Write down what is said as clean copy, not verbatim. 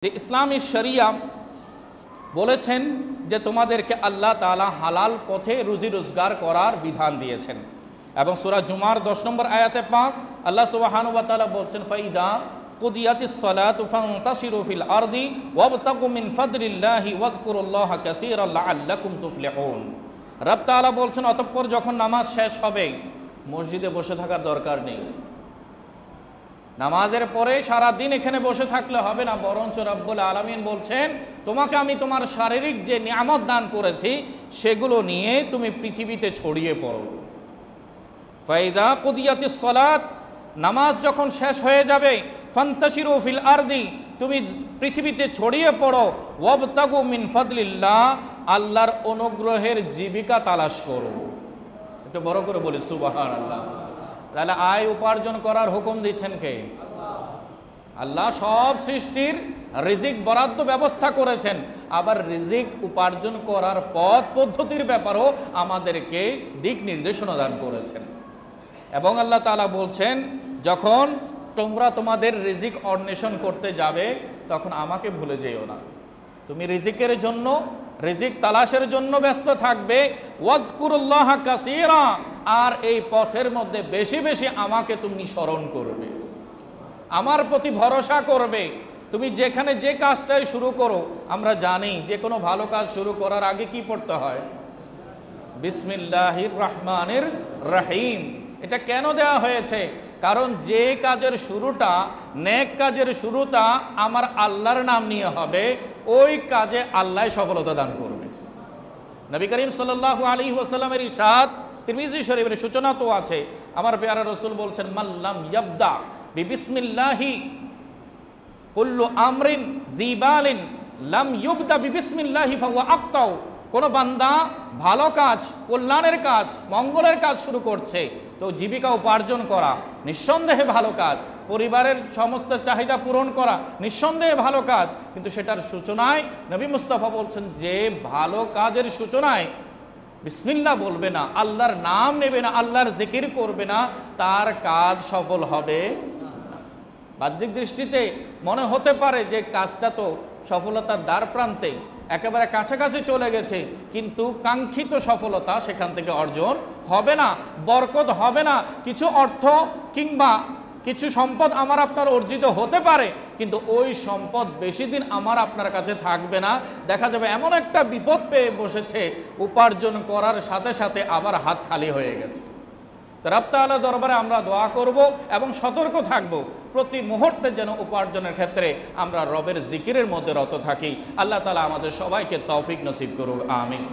যে ইসলামী শরিয়া বলেছেন যে তোমাদেরকে আল্লাহ তাআলা হালাল পথে রুজি রোজগার করার বিধান দিয়েছেন। এবং সূরা জুমার 10 নম্বর আয়াতে পাক আল্লাহ সুবহানাহু ওয়া তাআলা বলছেন ফাইদা কুদিয়াতিস সালাতু ফান্তাশিরু ফিল আরদি ওয়াবতাগু মিন ফাদলিল্লাহি ওয়াযকুরুল্লাহা কাসীরান লাআল্লাকুম তুফলিহুন। রব তাআলা বলছেন অতঃপর যখন নামাজ শেষ হবে মসজিদে বসে থাকার দরকার নেই। নামাজের পরে সারা দিন এখানে বসে থাকলে হবে না, বরঞ্চ রব্বুল আলামিন বলছেন তোমাকে আমি তোমার শারীরিক যে নিয়ামত দান করেছি সেগুলো নিয়ে তুমি পৃথিবীতে ছড়িয়ে পড়ো। ফাইদা কুদিয়াতিস সালাত, নামাজ যখন শেষ হয়ে যাবে ফান্তাশিরু ফিল আরদি, তুমি পৃথিবীতে ছড়িয়ে পড়ো। ওয়াবতাগু মিন ফাদলিল্লাহ, আল্লাহর অনুগ্রহের জীবিকা তালাশ করো। একটু বড় করে বলি সুবহানাল্লাহ। তাহলে আয় উপার্জন করার হুকুম দিচ্ছেন কে? আল্লাহ সব সৃষ্টির রিজিক বরাদ্দ ব্যবস্থা করেছেন, আবার রিজিক উপার্জন করার পথ পদ্ধতির ব্যাপারেও আমাদেরকে দিক নির্দেশনা দান করেছেন। এবং আল্লাহ তাআলা বলছেন যখন তোমরা তোমাদের রিজিক অন্বেষণ করতে যাবে তখন আমাকে ভুলে যেও না। তুমি রিজিকের জন্য, রিজিক তালাশের জন্য ব্যস্ত থাকবে। ওয়াজকুরুল্লাহা কাসীরা, আর এই পথের মধ্যে বেশি বেশি আমাকে তুমি স্মরণ করবে, আমার প্রতি ভরসা করবে। তুমি যেখানে যে কাজটাই শুরু করো, আমরা জানি যে কোনো ভালো কাজ শুরু করার আগে কি পড়তে হয়? বিসমিল্লাহির রহমানির রহিম। এটা কেন দেওয়া হয়েছে? কারণ যে কাজের শুরুটা, নেক কাজের শুরুটা আমার আল্লাহর নাম নিয়ে হবে, ওই কাজে আল্লাহ সফলতা দান করবে। নবী করিম সাল্লাল্লাহু আলাইহি ওয়াসাল্লামের ইরশাদ তিরমিজি শরীফের সূচনা তো আছে। আমার পেয়ারা রাসূল বলছেন মাল্লাম ইয়াবদা বিবিসমিল্লাহি কুল্লু আমরিন জিবালিন লাম ইউবদা বিবিসমিল্লাহি ফাহুয়া আক্তাউ। কোনো বান্দা ভালো কাজ, কল্যাণের কাজ, মঙ্গলের কাজ শুরু করছে, তো জীবিকা উপার্জন করা নিঃসন্দেহে ভালো কাজ, পরিবারের সমস্ত চাহিদা পূরণ করা নিঃসন্দেহে ভালো কাজ, কিন্তু সেটার সূচনায় নবী মুস্তাফা বলছেন যে ভালো কাজের সূচনায় বিসমিল্লাহ বলবে না, আল্লাহর নাম নেবে না, আল্লাহর জিকির করবে না, তার কাজ সফল হবে না। বাহ্যিক দৃষ্টিতে মনে হতে পারে যে কাজটা তো সফলতার দ্বার প্রান্তে, একেবারে কাছাকাছি চলে গেছে, কিন্তু কাঙ্ক্ষিত সফলতা সেখান থেকে অর্জন হবে না, বরকত হবে না। কিছু অর্থ কিংবা কিছু সম্পদ আমার আপনার অর্জিত হতে পারে, কিন্তু ওই সম্পদ বেশি দিন আমার আপনার কাছে থাকবে না। দেখা যাবে এমন একটা বিপদ পেয়ে বসেছে, উপার্জন করার সাথে সাথে আবার হাত খালি হয়ে গেছে। রব তাআলার দরবারে আমরা দোয়া করব এবং সতর্ক থাকব প্রতি মুহূর্তে যেন উপার্জনের ক্ষেত্রে আমরা রবের জিকিরের মধ্যে রত থাকি। আল্লাহ তাআলা আমাদের সবাইকে তৌফিক নসিব করুক, আমিন।